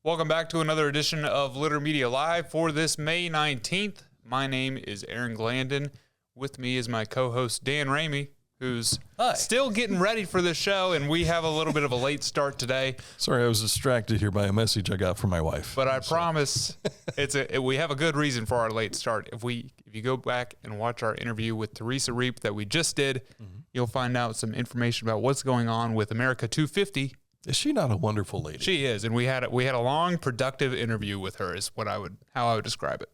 Welcome back to another edition of Litter Media Live for this May 19th. My name is Aaron Glandon. With me is my co-host Dan Ramey, who's still getting ready for the show, and we have a little bit of a late start today. Sorry, I was distracted here by a message I got from my wife. But I promise we have a good reason for our late start. If you go back and watch our interview with Teresa Reap that we just did, you'll find out some information about what's going on with America 250. Is she not a wonderful lady? She is, and we had a long, productive interview with her. Is how I would describe it.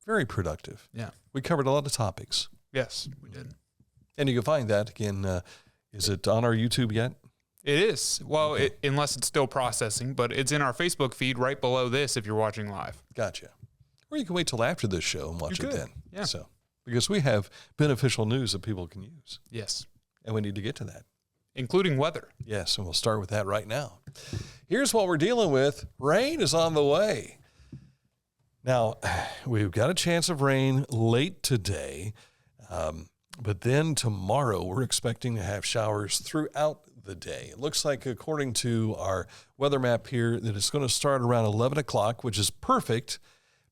Very productive. Yeah, we covered a lot of topics. Yes, we did. And you can find that again. Is it on our YouTube yet? It is. Well, okay. Unless it's still processing, but it's in our Facebook feed right below this if you're watching live. Gotcha. Or you can wait till after this show and watch it then. Yeah. So because we have beneficial news that people can use. Yes. And we need to get to that. Including weather. Yes, and we'll start with that right now. Here's what we're dealing with. Rain is on the way. Now, we've got a chance of rain late today, but then tomorrow we're expecting to have showers throughout the day. It looks like, according to our weather map here, that it's going to start around 11 o'clock, which is perfect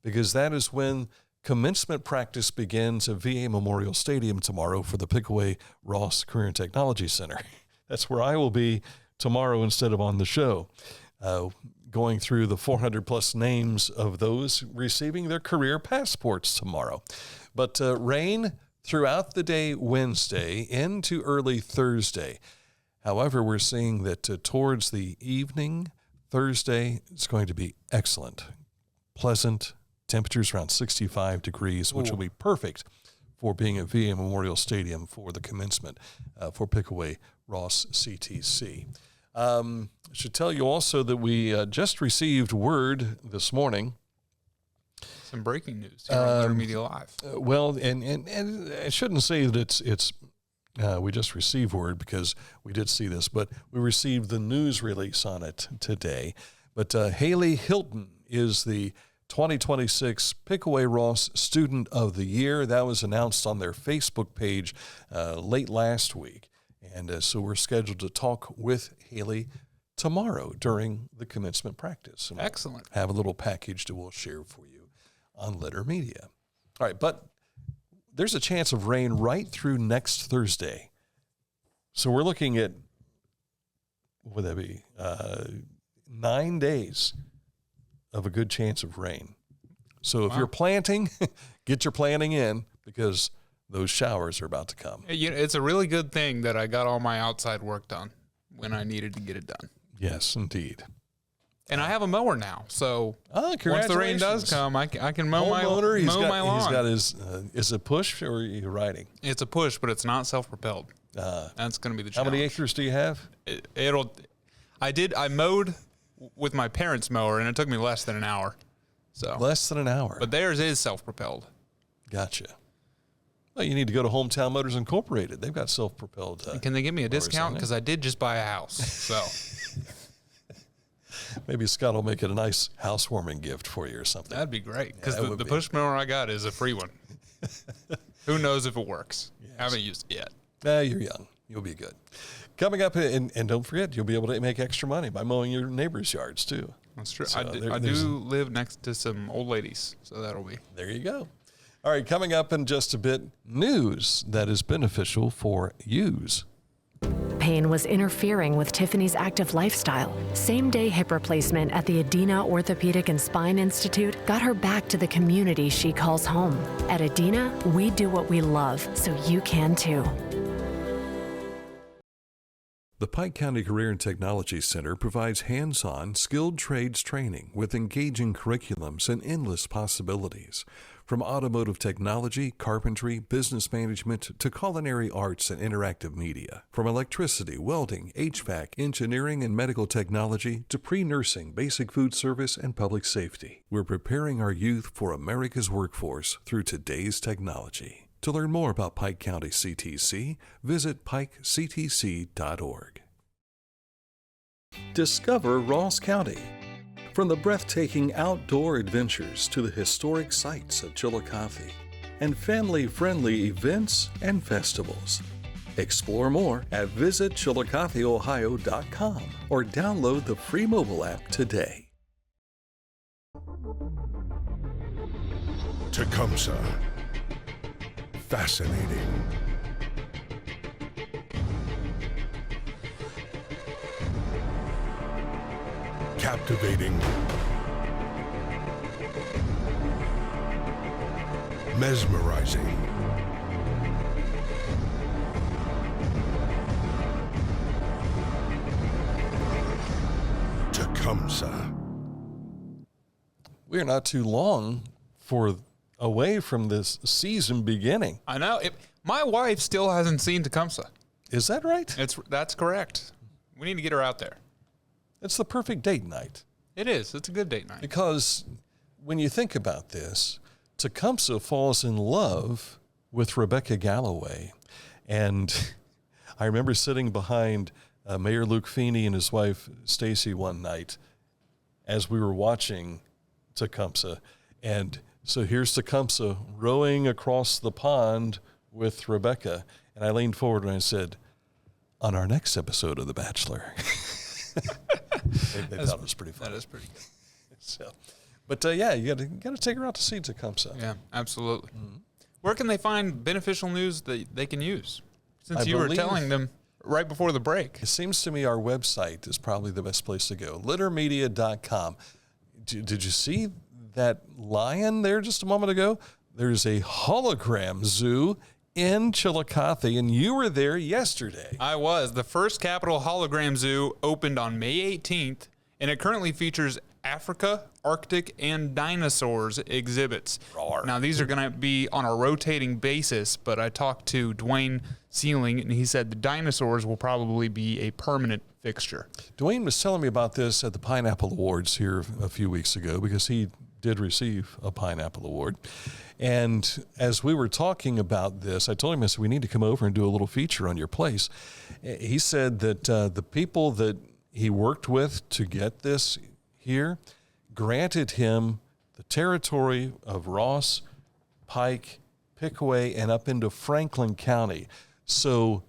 because that is when commencement practice begins at VA Memorial Stadium tomorrow for the Pickaway Ross Career and Technology Center. That's where I will be tomorrow instead of on the show, going through the 400-plus names of those receiving their career passports tomorrow. But rain throughout the day Wednesday into early Thursday. However, we're seeing that towards the evening Thursday, it's going to be excellent, pleasant, temperatures around 65 degrees, which will be perfect for being at VA Memorial Stadium for the commencement for Pickaway Ross CTC. I should tell you also that we just received word this morning. Some breaking news here on Litter Media Live. Well, and I shouldn't say that it's we just received word because we did see this, but we received the news release on it today. But Haley Hilton is the 2026 Pickaway Ross Student of the Year. That was announced on their Facebook page late last week. And so we're scheduled to talk with Haley tomorrow during the commencement practice. And excellent. We'll have a little package that we'll share for you on Litter Media. All right, but there's a chance of rain right through next Thursday. So we're looking at, what would that be, 9 days of a good chance of rain. So if you're planting, get your planting in because those showers are about to come. It's a really good thing that I got all my outside work done when I needed to get it done. Yes, indeed. And I have a mower now, so once the rain does come, I can mow my lawn. He's got his, is it push or are you riding? It's a push, but it's not self-propelled. That's going to be the challenge. How many acres do you have? I mowed with my parents' mower, and it took me less than an hour. So less than an hour. But theirs is self-propelled. Gotcha. Well, you need to go to Hometown Motors Incorporated. They've got self-propelled. Can they give me a discount? Because I did just buy a house. So maybe Scott will make it a nice housewarming gift for you or something. That'd be great. Because the push mower I got is a free one. Who knows if it works? Yes. I haven't used it yet. You're young. You'll be good. Coming up, and don't forget, you'll be able to make extra money by mowing your neighbors' yards, too. That's true. So I do live next to some old ladies, so that'll be. There you go. All right, coming up in just a bit, news that is beneficial for yous. Pain was interfering with Tiffany's active lifestyle. Same-day hip replacement at the Adina Orthopedic and Spine Institute got her back to the community she calls home. At Adina, we do what we love, so you can too. The Pike County Career and Technology Center provides hands-on, skilled trades training with engaging curriculums and endless possibilities. From automotive technology, carpentry, business management, to culinary arts and interactive media. From electricity, welding, HVAC, engineering, and medical technology to pre-nursing, basic food service, and public safety. We're preparing our youth for America's workforce through today's technology. To learn more about Pike County CTC, visit pikectc.org. Discover Ross County. From the breathtaking outdoor adventures to the historic sights of Chillicothe and family-friendly events and festivals. Explore more at visitchillicotheohio.com or download the free mobile app today. Tecumseh. Fascinating. Captivating. Mesmerizing. Tecumseh. We're not too long away from this season beginning. I know. My wife still hasn't seen Tecumseh. Is that right? That's correct. We need to get her out there. It's the perfect date night. It is. It's a good date night. Because when you think about this, Tecumseh falls in love with Rebecca Galloway. And I remember sitting behind Mayor Luke Feeney and his wife Stacy one night as we were watching Tecumseh. And so here's Tecumseh rowing across the pond with Rebecca. And I leaned forward and I said, on our next episode of The Bachelor. they thought it was pretty fun. That is pretty good. So, but yeah, you got to take her out to see Tecumseh. Yeah, absolutely. Mm-hmm. Where can they find beneficial news that they can use? Since you were telling them right before the break. It seems to me our website is probably the best place to go. Littermedia.com. Did you see that lion there just a moment ago? There's a hologram zoo in Chillicothe, and you were there yesterday. I was. The first Capitol Hologram Zoo opened on May 18th, and it currently features Africa, Arctic, and dinosaurs exhibits. Roar. Now, these are going to be on a rotating basis, but I talked to Dwayne Sealing, and he said the dinosaurs will probably be a permanent fixture. Dwayne was telling me about this at the Pineapple Awards here a few weeks ago, because he did receive a Pineapple Award. And as we were talking about this, I told him, I said, we need to come over and do a little feature on your place. He said that the people that he worked with to get this here granted him the territory of Ross, Pike, Pickaway, and up into Franklin County. So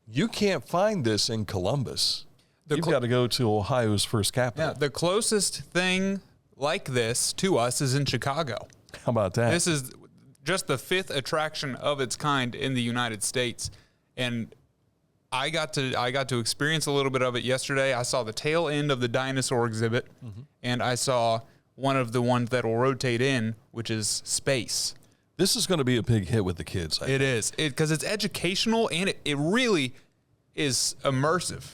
you can't find this in Columbus. You've got to go to Ohio's first capital. Yeah, the closest thing like this to us is in Chicago. How about that? This is just the 5th attraction of its kind in the United States. And I got to experience a little bit of it yesterday. I saw the tail end of the dinosaur exhibit, and I saw one of the ones that will rotate in, which is space. This is going to be a big hit with the kids. It is, because it's educational, and it really is immersive.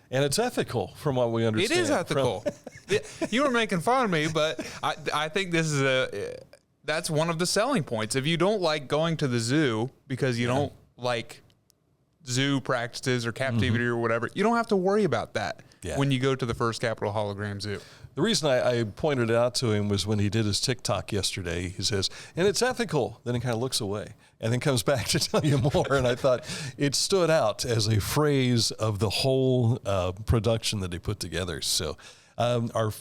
And it's ethical, from what we understand. It is ethical. You were making fun of me, but I think this is that's one of the selling points. If you don't like going to the zoo because you don't like zoo practices or captivity or whatever, you don't have to worry about that when you go to the first Capitol Hologram Zoo. The reason I pointed it out to him was when he did his TikTok yesterday. He says, and it's ethical. Then he kind of looks away and then comes back to tell you more. And I thought it stood out as a phrase of the whole production that he put together. So our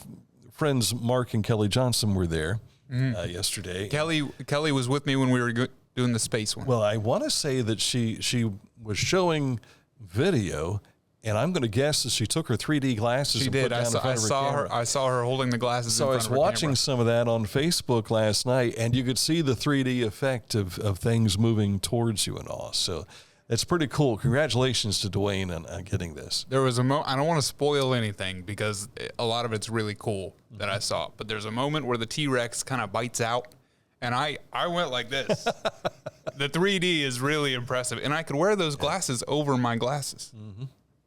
friends Mark and Kelly Johnson were there yesterday. Kelly was with me when we were doing the space one. Well, I want to say that she was showing video, and I'm going to guess that she took her 3D glasses. She and did. Put down in front of her camera. I saw her holding the glasses. So in I front was of her watching camera. some of that on Facebook last night, and you could see the 3D effect of things moving towards you and all. So it's pretty cool. Congratulations to Dwayne on getting this. There was a I don't want to spoil anything because a lot of it's really cool that I saw. But there's a moment where the T-Rex kind of bites out, and I went like this. The 3D is really impressive, and I could wear those glasses over my glasses,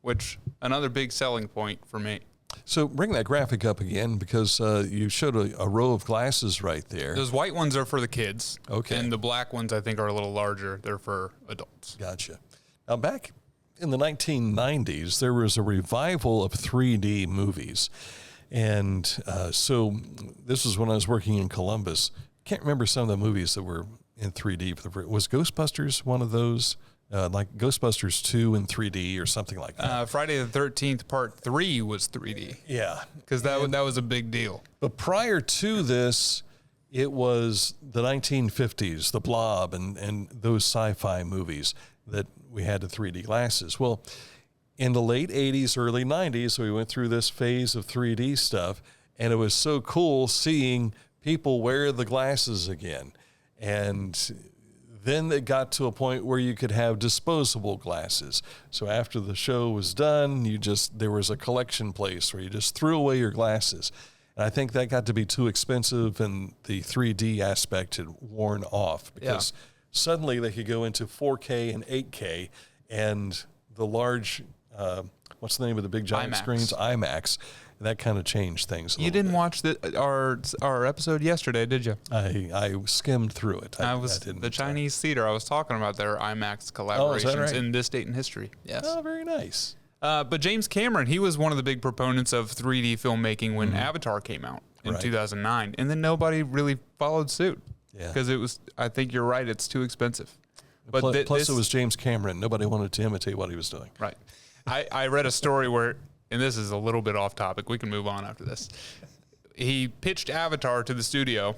which another big selling point for me. So bring that graphic up again, because you showed a row of glasses right there. Those white ones are for the kids. Okay. And the black ones I think are a little larger. They're for adults. Gotcha. Now, back in the 1990s, there was a revival of 3D movies. And so this was when I was working in Columbus. Can't remember some of the movies that were in 3D. Was Ghostbusters one of those? Like Ghostbusters 2 in 3D or something like that. Friday the 13th Part 3 was 3D. Yeah. Because that was a big deal. But prior to this, it was the 1950s, The Blob, and those sci-fi movies that we had the 3D glasses. Well, in the late 80s, early 90s, we went through this phase of 3D stuff, And it was so cool seeing people wear the glasses again. And then it got to a point where you could have disposable glasses. So after the show was done, there was a collection place where you just threw away your glasses. And I think that got to be too expensive, and the 3D aspect had worn off because suddenly they could go into 4K and 8K, and the large, what's the name of the big giant IMAX. screens? IMAX. That kind of changed things. You didn't watch our episode yesterday, did you? I skimmed through it. I was the Chinese theater I was talking about their IMAX collaborations right? in this date in history. Yes. Oh, very nice. But James Cameron, he was one of the big proponents of 3D filmmaking when Avatar came out in 2009, and then nobody really followed suit because it was. I think you're right; it's too expensive. But plus, it was James Cameron. Nobody wanted to imitate what he was doing. Right. I read a story where, and this is a little bit off topic. We can move on after this. He pitched Avatar to the studio,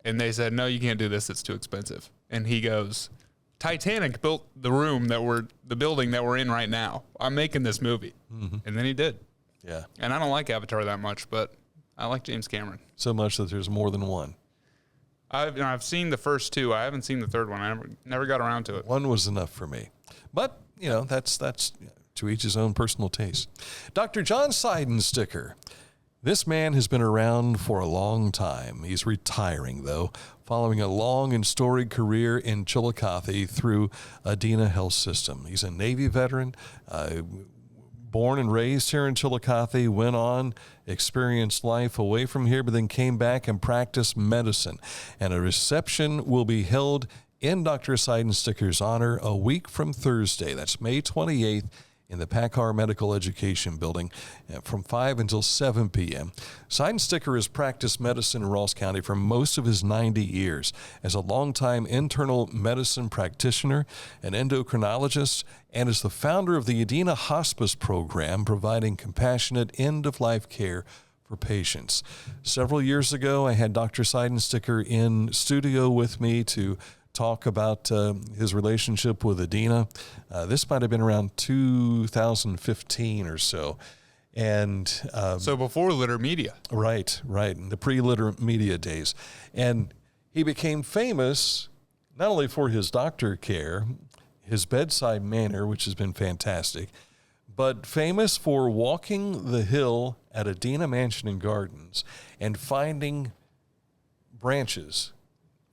and they said, "No, you can't do this. It's too expensive." And he goes, Titanic built the building that we're in right now. I'm making this movie. Mm-hmm. And then he did. Yeah. And I don't like Avatar that much, but I like James Cameron. So much that there's more than one. I've seen the first two. I haven't seen the third one. I never got around to it. One was enough for me. But, that's to each his own personal taste. Dr. John Seidensticker. This man has been around for a long time. He's retiring, though, following a long and storied career in Chillicothe through Adena Health System. He's a Navy veteran, born and raised here in Chillicothe, went on, experienced life away from here, but then came back and practiced medicine. And a reception will be held in Dr. Seidensticker's honor a week from Thursday. That's May 28th. In the Packard Medical Education Building from 5 until 7 p.m. Seidensticker has practiced medicine in Ross County for most of his 90 years as a longtime internal medicine practitioner, an endocrinologist, and is the founder of the Adena Hospice Program, providing compassionate end-of-life care for patients. Several years ago, I had Dr. Seidensticker in studio with me to talk about his relationship with Adena. This might have been around 2015 or so. And so before Litter Media. Right, in the pre-Litter Media days. And he became famous not only for his doctor care, his bedside manner, which has been fantastic, but famous for walking the hill at Adena Mansion and Gardens and finding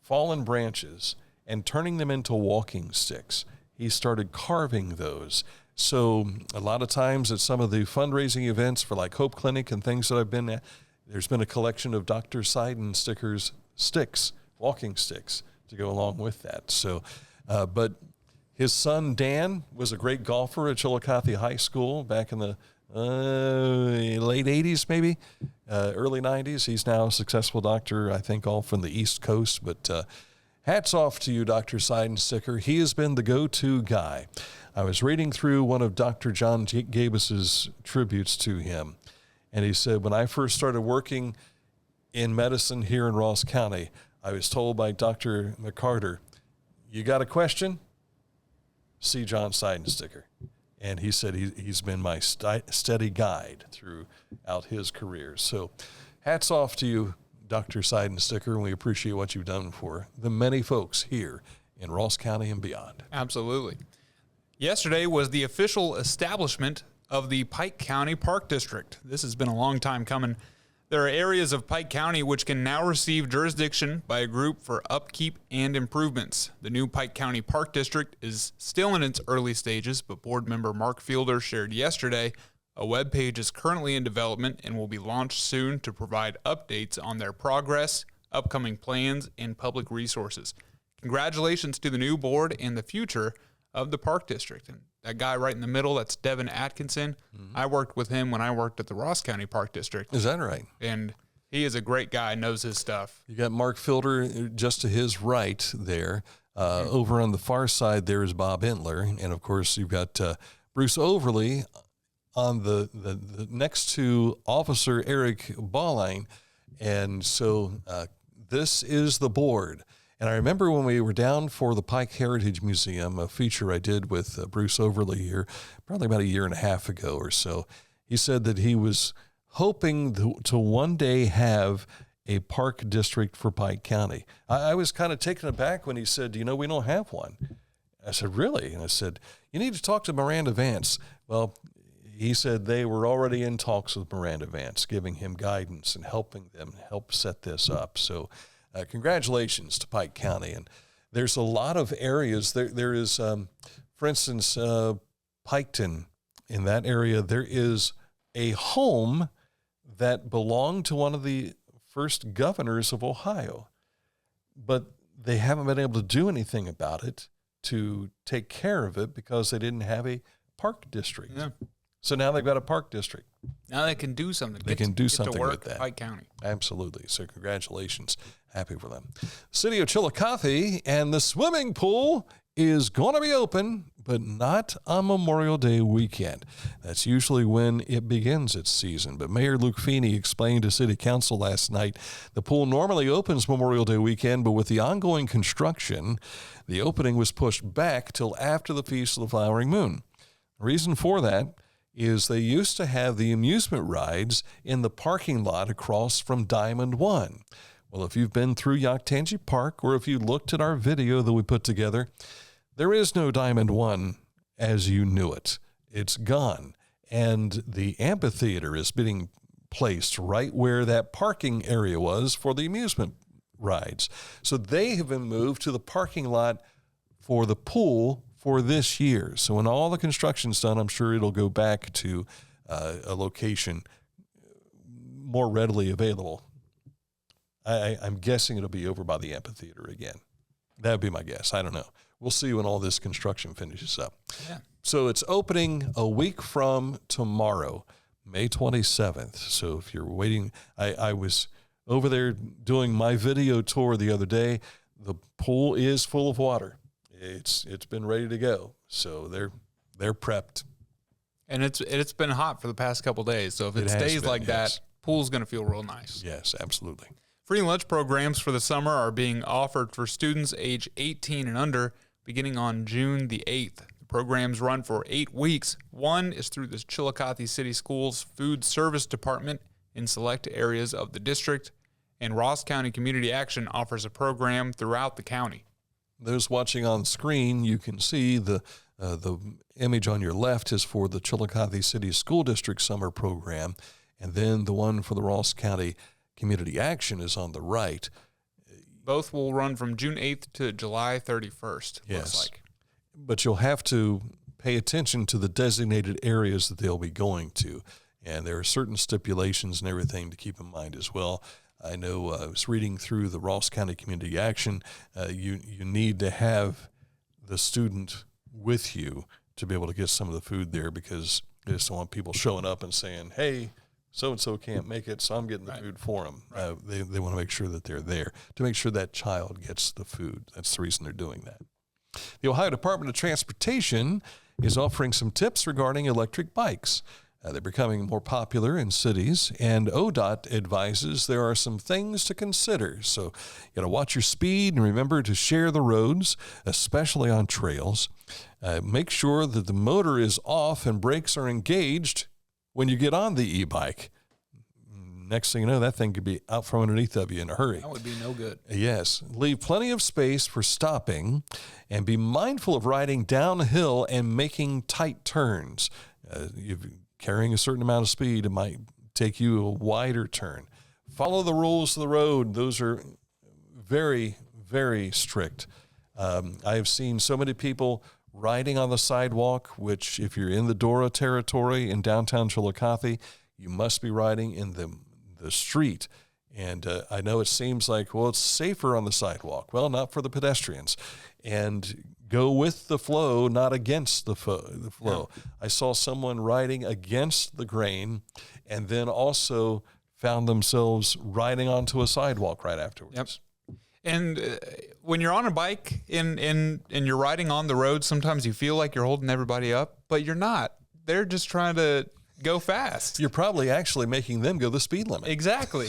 fallen branches, and turning them into walking sticks. He started carving those. So a lot of times at some of the fundraising events for like Hope Clinic and things that I've been at, there's been a collection of Dr. Seidensticker's sticks, walking sticks, to go along with that. So, but his son Dan was a great golfer at Chillicothe High School back in the late 80s, maybe, early 90s. He's now a successful doctor, I think, all from the East Coast, but hats off to you, Dr. Seidensticker. He has been the go-to guy. I was reading through one of Dr. John Gabus's tributes to him, and he said, when I first started working in medicine here in Ross County, I was told by Dr. McCarter, you got a question? See John Seidensticker. And he said he's been my steady guide throughout his career. So hats off to you, Dr. Seidensticker, and we appreciate what you've done for the many folks here in Ross County and beyond. Absolutely. Yesterday was the official establishment of the Pike County Park District. This has been a long time coming. There are areas of Pike County which can now receive jurisdiction by a group for upkeep and improvements. The new Pike County Park District is still in its early stages, but board member Mark Fielder shared yesterday a web page is currently in development and will be launched soon to provide updates on their progress, upcoming plans, and public resources. Congratulations to the new board and the future of the Park District. And that guy right in the middle, that's Devin Atkinson. Mm-hmm. I worked with him when I worked at the Ross County Park District. Is that right? And he is a great guy, knows his stuff. You got Mark Fielder just to his right there. Over on the far side, there is Bob Entler. And, of course, you've got Bruce Overly on the next to Officer Eric Balline. And so this is the board. And I remember when we were down for the Pike Heritage Museum, a feature I did with Bruce Overly here, probably about a year and a half ago or so, he said that he was hoping to one day have a park district for Pike County. I was kind of taken aback when he said, we don't have one. I said, really? And I said, you need to talk to Miranda Vance. Well, he said they were already in talks with Miranda Vance, giving him guidance and helping them help set this up. So congratulations to Pike County. And there's a lot of areas. There is, for instance, Piketon, in that area, there is a home that belonged to one of the first governors of Ohio, but they haven't been able to do anything about it to take care of it because they didn't have a park district. Yeah. So now they've got a park district. Now they can do something. They can do something with that. Pike County. Absolutely. So congratulations. Happy for them. City of Chillicothe, and the swimming pool is going to be open, but not on Memorial Day weekend. That's usually when it begins its season. But Mayor Luke Feeney explained to City Council last night the pool normally opens Memorial Day weekend, but with the ongoing construction, the opening was pushed back till after the Feast of the Flowering Moon. The reason for that is they used to have the amusement rides in the parking lot across from Diamond One. Well, if you've been through Yaktangi Park, or if you looked at our video that we put together, there is no Diamond One as you knew it. It's gone. And the amphitheater is being placed right where that parking area was for the amusement rides. So they have been moved to the parking lot for the pool for this year. So when all the construction's done, I'm sure it'll go back to a location more readily available. I'm guessing it'll be over by the amphitheater again. That would be my guess. I don't know. We'll see when all this construction finishes up. Yeah. So it's opening a week from tomorrow, May 27th. So if you're waiting, I was over there doing my video tour the other day. The pool is full of water. It's been ready to go. So they're prepped. And it's been hot for the past couple of days. So if it stays like that, pool's going to feel real nice. Yes, absolutely. Free lunch programs for the summer are being offered for students age 18 and under beginning on June the 8th. The programs run for 8 weeks. One is through the Chillicothe City Schools Food Service Department in select areas of the district, and Ross County Community Action offers a program throughout the county. Those watching on screen, you can see the image on your left is for the Chillicothe City School District Summer Program, and then the one for the Ross County Community Action is on the right. Both will run from June 8th to July 31st, yes. Looks like. But you'll have to pay attention to the designated areas that they'll be going to, and there are certain stipulations and everything to keep in mind as well. I know I was reading through the Ross County Community Action. You need to have the student with you to be able to get some of the food there, because they just don't want people showing up and saying, hey, so-and-so can't make it, so I'm getting the food for them. Right. They want to make sure that they're there to make sure that child gets the food. That's the reason they're doing that. The Ohio Department of Transportation is offering some tips regarding electric bikes. They're becoming more popular in cities, and ODOT advises there are some things to consider. So you got to watch your speed and remember to share the roads, especially on trails. Make sure that the motor is off and brakes are engaged when you get on the e-bike. Next thing you know, that thing could be out from underneath of you in a hurry. That would be no good. Yes. Leave plenty of space for stopping, and be mindful of riding downhill and making tight turns. You're carrying a certain amount of speed, it might take you a wider turn. Follow the rules of the road. Those are very, very strict. I have seen so many people riding on the sidewalk, which if you're in the Dora territory in downtown Chillicothe, you must be riding in the street. And I know it seems like, well, it's safer on the sidewalk. Well, not for the pedestrians. And go with the flow, not against the flow. Yeah. I saw someone riding against the grain and then also found themselves riding onto a sidewalk right afterwards. Yep. And when you're on a bike and you're riding on the road, sometimes you feel like you're holding everybody up, but you're not. They're just trying to go fast. You're probably actually making them go the speed limit. Exactly.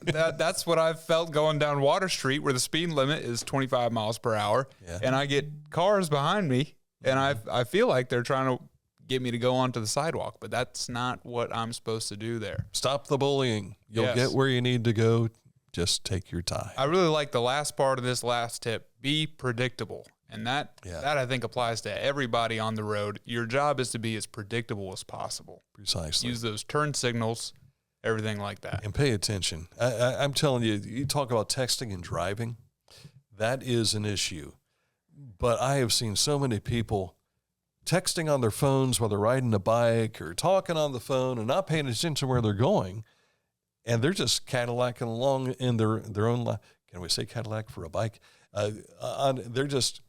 That's what I've felt going down Water Street, where the speed limit is 25 miles per hour. Yeah. And I get cars behind me, and I feel like they're trying to get me to go onto the sidewalk, but that's not what I'm supposed to do there. Stop the bullying. You'll get where you need to go. Just take your time. I really like the last part of this last tip. Be predictable. And that I think applies to everybody on the road. Your job is to be as predictable as possible. Precisely. Use those turn signals, everything like that. And pay attention. I'm telling you, you talk about texting and driving. That is an issue. But I have seen so many people texting on their phones while they're riding a bike or talking on the phone and not paying attention to where they're going. And they're just Cadillacing along in their own life. Can we say Cadillac for a bike? They're just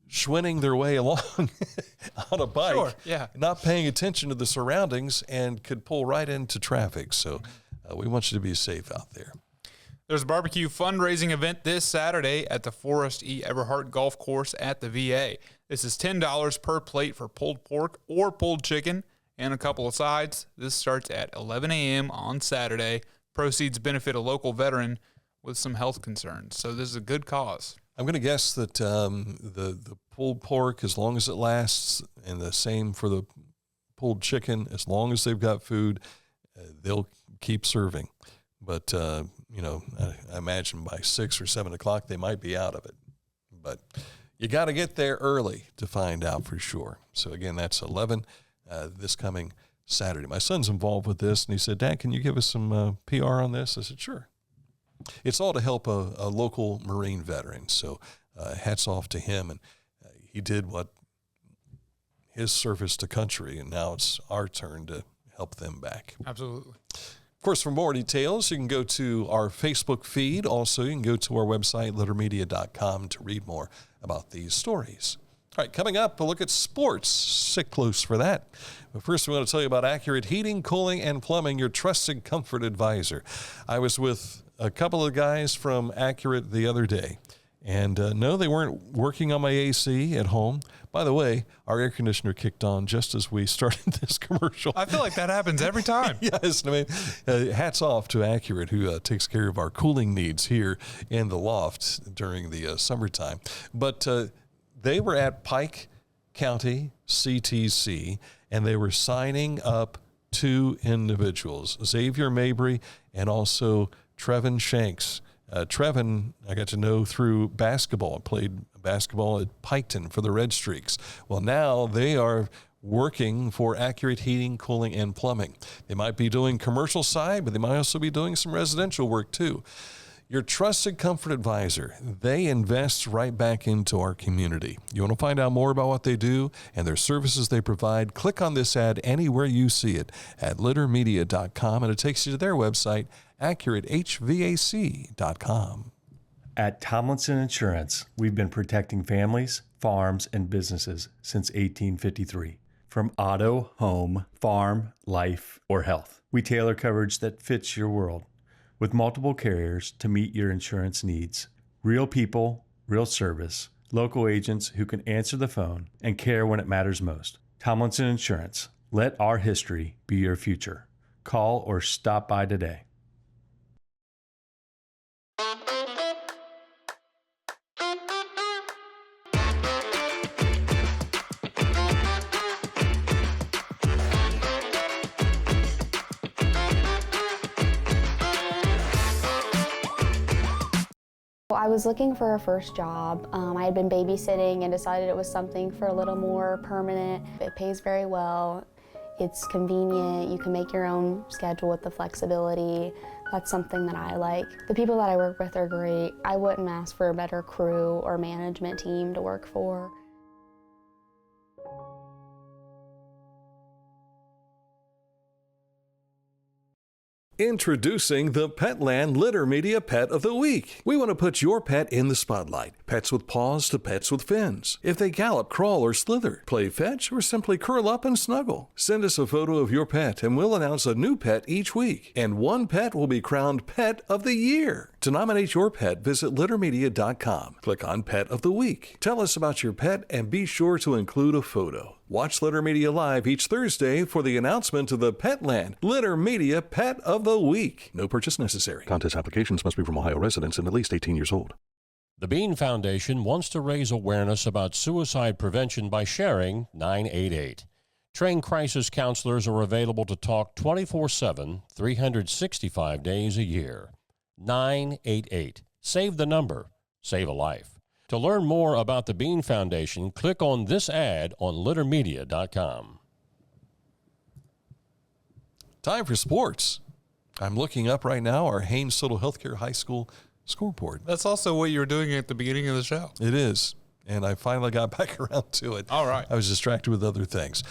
schwinning their way along on a bike, not paying attention to the surroundings, and could pull right into traffic. So we want you to be safe out there. There's a barbecue fundraising event this Saturday at the Forrest E. Everhart Golf Course at the VA. This is $10 per plate for pulled pork or pulled chicken and a couple of sides. This starts at 11 a.m. on Saturday. Proceeds benefit a local veteran with some health concerns. So this is a good cause. I'm going to guess that the pulled pork, as long as it lasts, and the same for the pulled chicken, as long as they've got food, they'll keep serving. But, I imagine by 6 or 7 o'clock, they might be out of it. But you got to get there early to find out for sure. So, again, that's 11 this coming Saturday. My son's involved with this, and he said, Dad, can you give us some PR on this? I said, sure. It's all to help a local Marine veteran. So hats off to him. And he did what his service to country, and now it's our turn to help them back. Absolutely. Of course, for more details, you can go to our Facebook feed. Also, you can go to our website, littermedia.com, to read more about these stories. All right, coming up, a look at sports. Sit close for that. But first, we want to tell you about Accurate Heating, Cooling, and Plumbing, your trusted comfort advisor. I was with a couple of guys from Accurate the other day, and no, they weren't working on my AC at home. By the way, our air conditioner kicked on just as we started this commercial. I feel like that happens every time. Yes, I mean, hats off to Accurate, who takes care of our cooling needs here in the loft during the summertime. But they were at Pike County CTC, and they were signing up 2 individuals, Xavier Mabry and also Trevin Shanks. Trevin, I got to know through basketball. Played basketball at Piketon for the Red Streaks. Well, now they are working for Accurate Heating, Cooling, and Plumbing. They might be doing commercial side, but they might also be doing some residential work too. Your trusted comfort advisor, they invest right back into our community. You want to find out more about what they do and their services they provide, click on this ad anywhere you see it at littermedia.com, and it takes you to their website, accuratehvac.com. At Tomlinson Insurance, we've been protecting families, farms, and businesses since 1853. From auto, home, farm, life, or health, we tailor coverage that fits your world. With multiple carriers to meet your insurance needs. Real people, real service, local agents who can answer the phone and care when it matters most. Tomlinson Insurance. Let our history be your future. Call or stop by today. I was looking for a first job. I had been babysitting and decided it was something for a little more permanent. It pays very well. It's convenient. You can make your own schedule with the flexibility. That's something that I like. The people that I work with are great. I wouldn't ask for a better crew or management team to work for. Introducing the Petland Litter Media Pet of the Week. We want to put your pet in the spotlight. Pets with paws to pets with fins. If they gallop, crawl, or slither, play fetch, or simply curl up and snuggle. Send us a photo of your pet and we'll announce a new pet each week. And one pet will be crowned Pet of the Year. To nominate your pet, visit littermedia.com. Click on Pet of the Week. Tell us about your pet and be sure to include a photo. Watch Litter Media Live each Thursday for the announcement of the Petland Litter Media Pet of the Week. No purchase necessary. Contest applications must be from Ohio residents and at least 18 years old. The Bean Foundation wants to raise awareness about suicide prevention by sharing 988. Trained crisis counselors are available to talk 24/7, 365 days a year. 988. Save the number. Save a life. To learn more about the Bean Foundation, click on this ad on littermedia.com. Time for sports. I'm looking up right now our Haynes Total Healthcare High School scoreboard. That's also what you were doing at the beginning of the show. It is. And I finally got back around to it. All right. I was distracted with other things.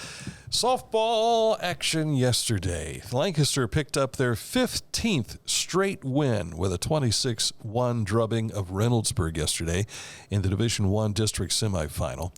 Softball action yesterday. Lancaster picked up their 15th straight win with a 26-1 drubbing of Reynoldsburg yesterday in the Division I district semifinal.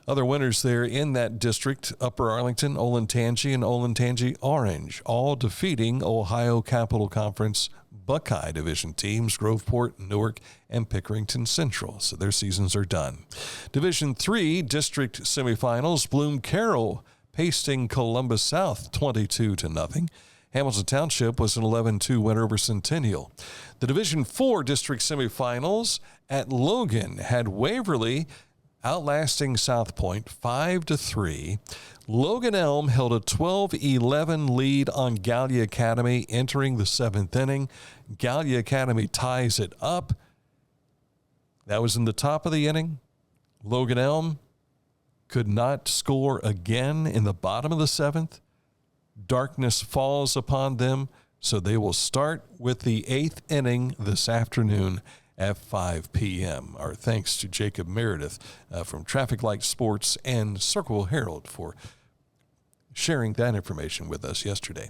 Other winners there in that district, Upper Arlington, Olentangy, and Olentangy Orange, all defeating Ohio Capital Conference Buckeye Division teams, Groveport, Newark, and Pickerington Central. So their seasons are done. Division III district semifinals, Bloom Carroll pasting Columbus South 22-0. Hamilton Township was an 11-2 winner over Centennial. The Division IV district semifinals at Logan had Waverly outlasting South Point 5-3. Logan Elm held a 12-11 lead on Gallia Academy entering the 7th inning. Gallia Academy ties it up. That was in the top of the inning. Logan Elm could not score again in the bottom of the 7th. Darkness falls upon them, so they will start with the 8th inning this afternoon at 5 p.m. Our thanks to Jacob Meredith from Traffic Light Sports and Circle Herald for sharing that information with us yesterday.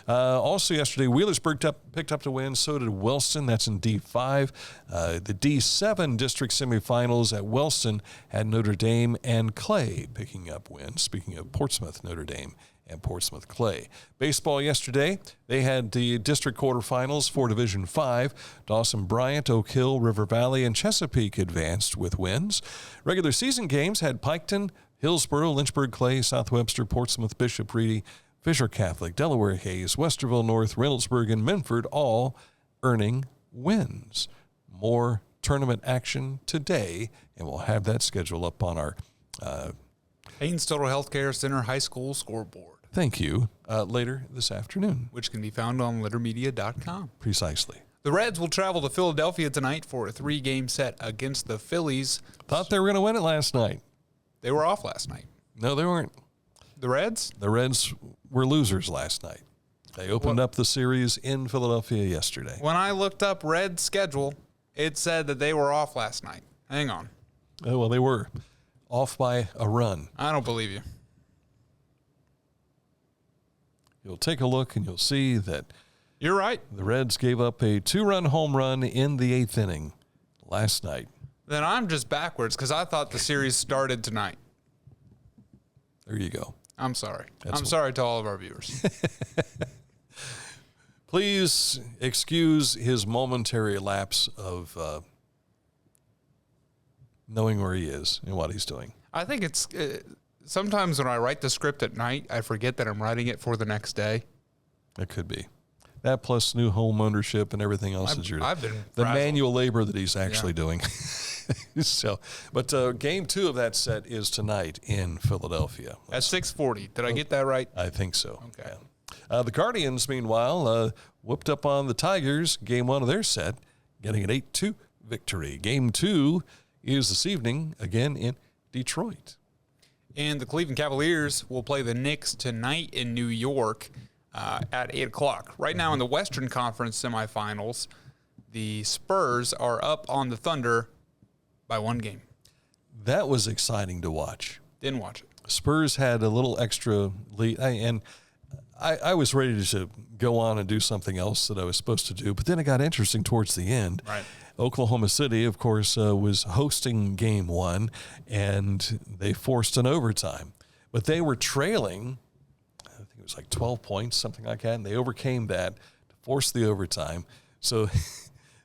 Also yesterday, Wheelersburg picked up the win. So did Wellston. That's in D5. The D7 district semifinals at Wellston had Notre Dame and Clay picking up wins. Speaking of Portsmouth, Notre Dame and Portsmouth Clay. Baseball yesterday, they had the district quarterfinals for Division 5. Dawson Bryant, Oak Hill, River Valley, and Chesapeake advanced with wins. Regular season games had Piketon, Hillsboro, Lynchburg Clay, South Webster, Portsmouth, Bishop Reedy, Fisher Catholic, Delaware Hayes, Westerville North, Reynoldsburg, and Minford all earning wins. More tournament action today, and we'll have that schedule up on our Haynes Total Healthcare Center High School scoreboard. Thank you. Later this afternoon. Which can be found on littermedia.com. Precisely. The Reds will travel to Philadelphia tonight for a 3-game set against the Phillies. Thought they were going to win it last night. They were off last night. No, they weren't. The Reds? The Reds were losers last night. They opened up the series in Philadelphia yesterday. When I looked up Reds' schedule, it said that they were off last night. Hang on. Oh, well, they were off by a run. I don't believe you. You'll take a look and you'll see that you're right. The Reds gave up a 2-run home run in the 8th inning last night. Then I'm just backwards because I thought the series started tonight. There you go. I'm sorry. I'm sorry to all of our viewers. Please excuse his momentary lapse of knowing where he is and what he's doing. I think it's sometimes when I write the script at night, I forget that I'm writing it for the next day. It could be. That plus new home ownership and everything else is the manual labor that he's actually doing. So, but game 2 of that set is tonight in Philadelphia. At 6:40. Did I get that right? I think so. Okay. Yeah. The Guardians, meanwhile, whooped up on the Tigers, game 1 of their set, getting an 8-2 victory. Game 2 is this evening, again in Detroit. And the Cleveland Cavaliers will play the Knicks tonight in New York at 8 o'clock. Right now in the Western Conference semifinals, the Spurs are up on the Thunder by 1 game. That was exciting to watch. Didn't watch it. Spurs had a little extra lead, and I was ready to go on and do something else that I was supposed to do, but then it got interesting towards the end. Right. Oklahoma City, of course, was hosting game 1, and they forced an overtime. But they were trailing, I think it was like 12 points, something like that, and they overcame that to force the overtime. So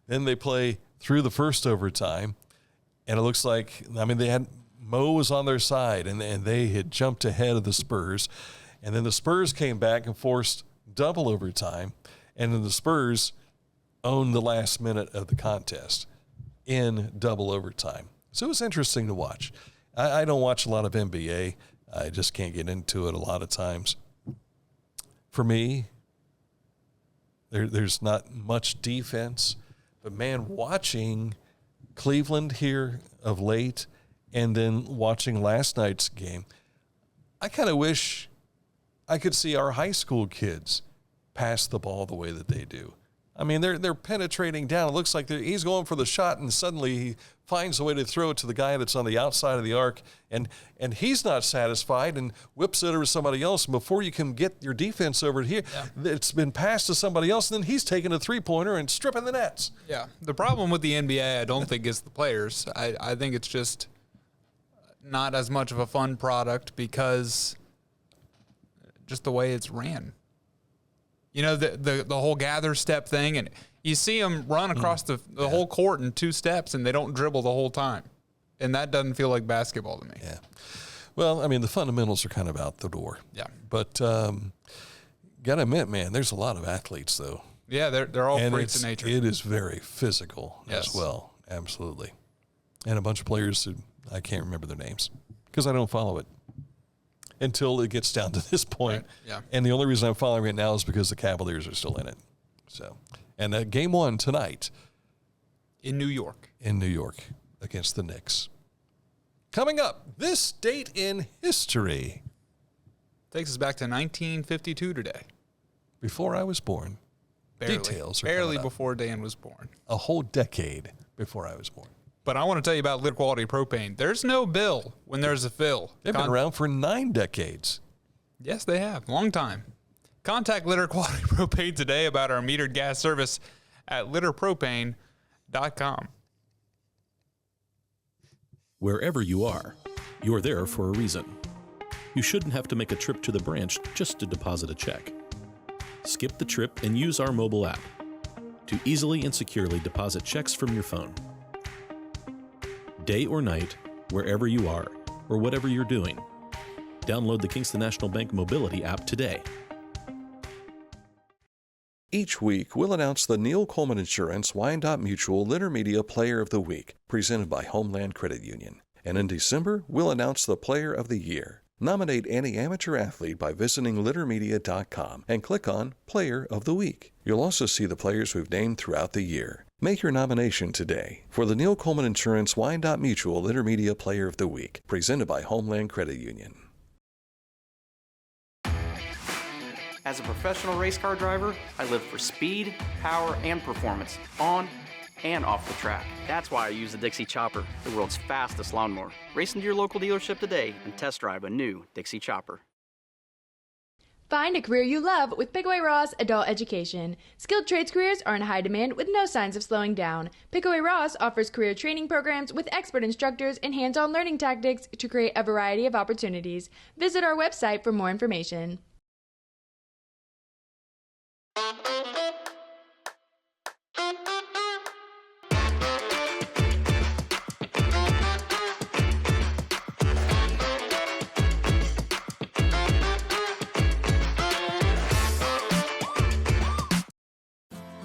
then they play through the first overtime, and it looks like, they had Mo was on their side, and they had jumped ahead of the Spurs. And then the Spurs came back and forced double overtime, and then the Spurs owned the last minute of the contest in double overtime. So it was interesting to watch. I don't watch a lot of NBA, I just can't get into it a lot of times. For me, there's not much defense, but man, watching Cleveland here of late and then watching last night's game, I kind of wish I could see our high school kids pass the ball the way that they do. I mean, they're penetrating down. It looks like he's going for the shot, and suddenly he finds a way to throw it to the guy that's on the outside of the arc, and he's not satisfied and whips it over to somebody else. And before you can get your defense over here, it's been passed to somebody else, and then he's taking a three-pointer and stripping the nets. Yeah. The problem with the NBA, I don't think it's the players. I think it's just not as much of a fun product because just the way it's ran. You know, the whole gather step thing, and you see them run across the whole court in 2 steps, and they don't dribble the whole time. And that doesn't feel like basketball to me. Yeah. Well, I mean, the fundamentals are kind of out the door. Yeah. But got to admit, man, there's a lot of athletes, though. Yeah, they're all freaks of nature. It is very physical as well. Absolutely. And a bunch of players who I can't remember their names because I don't follow it until it gets down to this point. Right. Yeah. And the only reason I'm following it now is because the Cavaliers are still in it. So, and game 1 tonight. In New York. In New York against the Knicks. Coming up, this date in history. Takes us back to 1952 today. Before I was born. Barely. Details are barely before Dan was born. A whole decade before I was born. But I want to tell you about Litter Quality Propane. There's no bill when there's a fill. They've been around for 9 decades. Yes, they have. Long time. Contact Litter Quality Propane today about our metered gas service at litterpropane.com. Wherever you are, you're there for a reason. You shouldn't have to make a trip to the branch just to deposit a check. Skip the trip and use our mobile app to easily and securely deposit checks from your phone. Day or night, wherever you are, or whatever you're doing, download the Kingston National Bank Mobility app today. Each week, we'll announce the Neil Coleman Insurance Wyandotte Mutual Litter Media Player of the Week, presented by Homeland Credit Union. And in December, we'll announce the Player of the Year. Nominate any amateur athlete by visiting littermedia.com and click on Player of the Week. You'll also see the players we've named throughout the year. Make your nomination today for the Neil Coleman Insurance Wyandotte Mutual Litter Media Player of the Week, presented by Homeland Credit Union. As a professional race car driver, I live for speed, power, and performance, on and off the track. That's why I use the Dixie Chopper, the world's fastest lawnmower. Race into your local dealership today and test drive a new Dixie Chopper. Find a career you love with Pickaway Ross Adult Education. Skilled trades careers are in high demand with no signs of slowing down. Pickaway Ross offers career training programs with expert instructors and hands-on learning tactics to create a variety of opportunities. Visit our website for more information.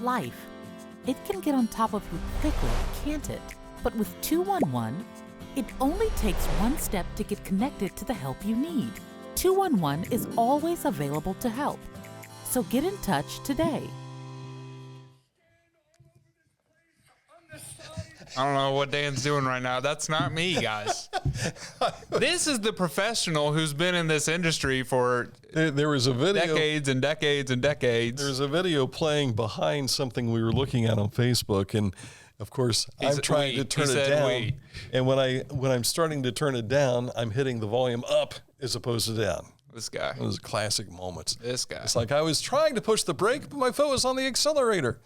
Life. It can get on top of you quickly, can't it? But with 211, it only takes one step to get connected to the help you need. 211 is always available to help. So get in touch today. I don't know what Dan's doing right now. That's not me, guys. This is the professional who's been in this industry for there was a video, decades and decades and decades. There's a video playing behind something we were looking at on Facebook, and of course I'm trying to turn it down. And when I'm starting to turn it down, I'm hitting the volume up as opposed to down. This guy. It was classic moments. This guy. It's like I was trying to push the brake, but my foot was on the accelerator.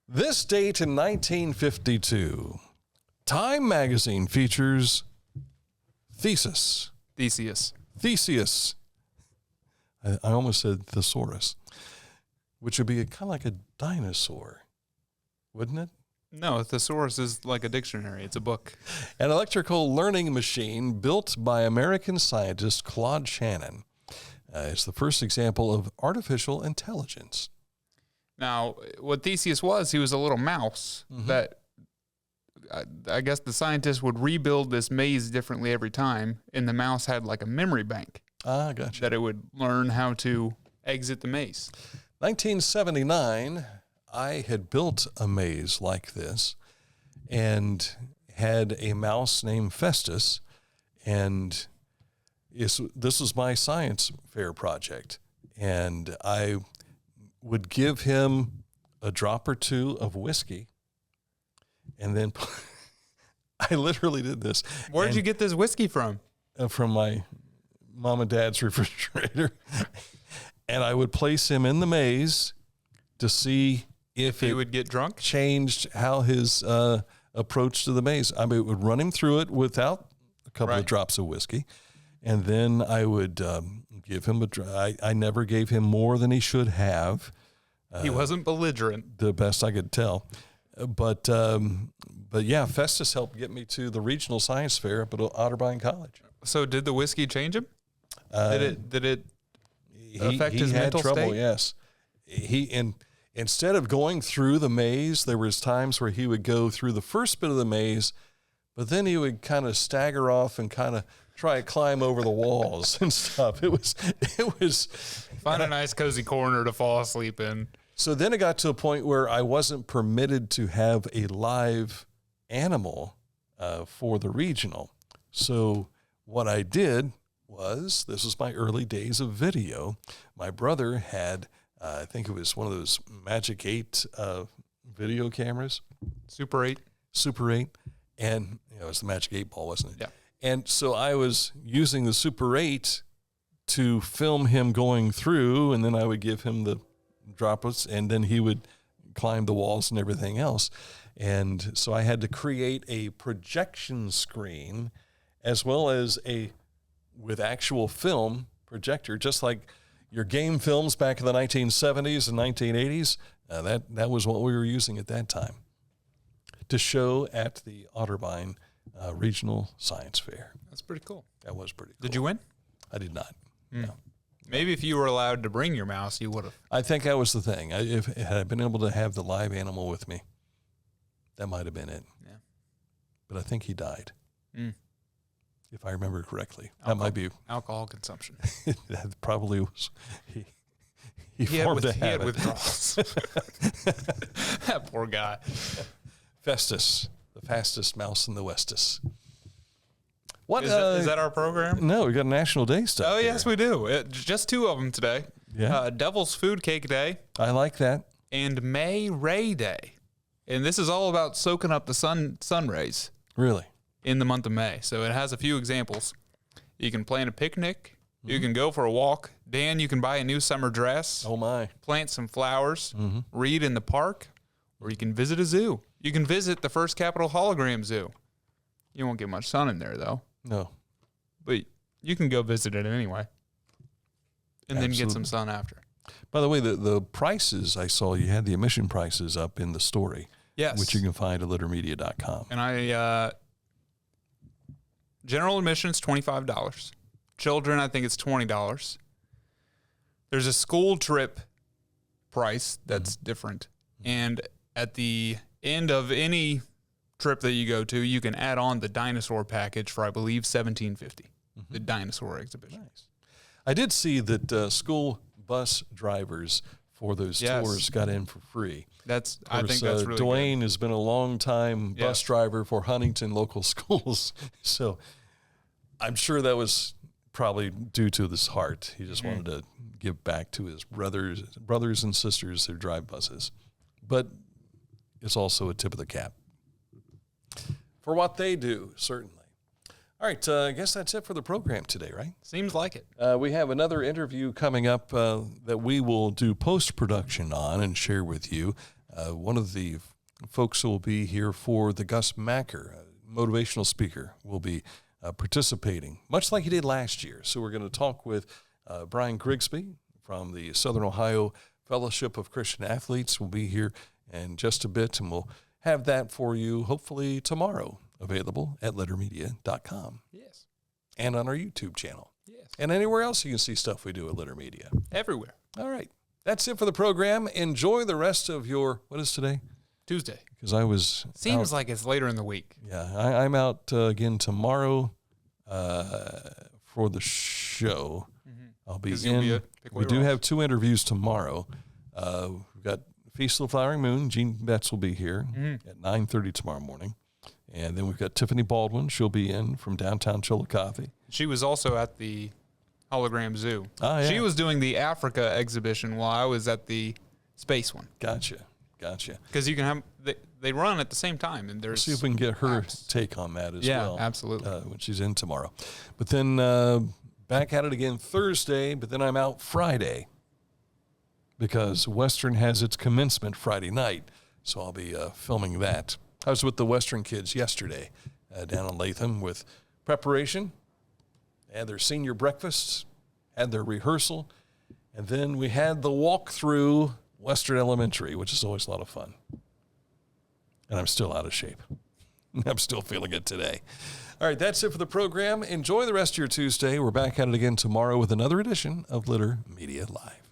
This date in 1952, Time magazine features Theseus. I almost said thesaurus, which would be kind of like a dinosaur, wouldn't it? No, a thesaurus is like a dictionary. It's a book. An electrical learning machine built by American scientist Claude Shannon. It's the first example of artificial intelligence. Now, what Theseus was, he was a little mouse that I guess the scientists would rebuild this maze differently every time, and the mouse had like a memory bank. Ah, gotcha. That it would learn how to exit the maze. 1979, I had built a maze like this and had a mouse named Festus, and this was my science fair project. And I would give him a drop or two of whiskey, and then I literally did this. Where did you get this whiskey from? From my mom and dad's refrigerator. And I would place him in the maze to see if he would get drunk, changed how his approach to the maze. I mean, it would run him through it without a couple of drops of whiskey. And then I would give him I never gave him more than he should have. He wasn't belligerent. The best I could tell. But yeah, Festus helped get me to the regional science fair up at Otterbein College. So did the whiskey change him? Did it affect his had mental trouble, state? Yes. Instead of going through the maze, there was times where he would go through the first bit of the maze, but then he would kind of stagger off and kind of try to climb over the walls and stuff. It was find a nice cozy corner to fall asleep in. So then it got to a point where I wasn't permitted to have a live animal for the regional. So what I did was, this was my early days of video. My brother had, I think it was one of those Magic 8 video cameras. Super 8. Super 8. And it was the Magic 8 ball, wasn't it? Yeah. And so I was using the Super 8 to film him going through, and then I would give him the droplets, and then he would climb the walls and everything else. And so I had to create a projection screen as well as with actual film projector, just like your game films back in the 1970s and 1980s. That was what we were using at that time to show at the Otterbein Regional Science Fair. That's pretty cool. That was pretty cool. Did you win? I did not. No. Maybe if you were allowed to bring your mouse, you would have. I think that was the thing. If had I been able to have the live animal with me, that might have been it. Yeah. But I think he died. If I remember correctly. That might be alcohol consumption. That probably was he formed a habit. He had withdrawals. That poor guy. Festus, the fastest mouse in the Westus. What is that our program? No, we got National Day stuff. Oh, yes, we do. Just 2 of them today. Yeah. Devil's Food Cake Day. I like that. And May Ray Day. And this is all about soaking up the sun rays. Really? In the month of May. So it has a few examples. You can plan a picnic. You can go for a walk. Dan, you can buy a new summer dress. Oh, my. Plant some flowers. Read in the park. Or you can visit a zoo. You can visit the First Capitol Hologram Zoo. You won't get much sun in there, though. No. But you can go visit it anyway. And then get some sun after. By the way, the prices, I saw you had the admission prices up in the story. Yes. Which you can find at littermedia.com. And general admission is $25. Children, I think it's $20. There's a school trip price that's different. And at the end of any trip that you go to, you can add on the dinosaur package for, I believe, $17.50. The dinosaur exhibition. Nice. I did see that school bus drivers for those tours got in for free. I think that's really Dwayne good. has been a long time bus driver for Huntington local schools. So I'm sure that was probably due to his heart. He just wanted to give back to his brothers and sisters who drive buses. But it's also a tip of the cap for what they do, certainly. All right, I guess that's it for the program today, right? Seems like it. We have another interview coming up that we will do post-production on and share with you. One of the folks who will be here for the Gus Macker, motivational speaker, will be participating, much like he did last year. So we're going to talk with Brian Grigsby from the Southern Ohio Fellowship of Christian Athletes. Will be here in just a bit, and we'll have that for you hopefully tomorrow, available at littermedia.com. Yes. And on our YouTube channel. Yes. And anywhere else you can see stuff we do at Litter Media. Everywhere. All right. That's it for the program. Enjoy the rest of your, what is today? Tuesday. Because I was Seems like it's later in the week. Yeah, I'm out again tomorrow for the show. I'll be in. We do have 2 interviews tomorrow. We've got Feast of the Flowering Moon. Jean Betts will be here at 9:30 tomorrow morning. And then we've got Tiffany Baldwin. She'll be in from downtown Chillicothe. She was also at the Hologram Zoo. Oh, yeah. She was doing the Africa exhibition while I was at the space one. Gotcha. Because you can have they run at the same time, and there's see if we can get her take on that as well. Yeah, absolutely. When she's in tomorrow, but then back at it again Thursday. But then I'm out Friday because Western has its commencement Friday night, so I'll be filming that. I was with the Western kids yesterday down in Latham with preparation. They had their senior breakfasts, had their rehearsal, and then we had the walk through Western Elementary, which is always a lot of fun. And I'm still out of shape. I'm still feeling it today. All right, that's it for the program. Enjoy the rest of your Tuesday. We're back at it again tomorrow with another edition of Litter Media Live.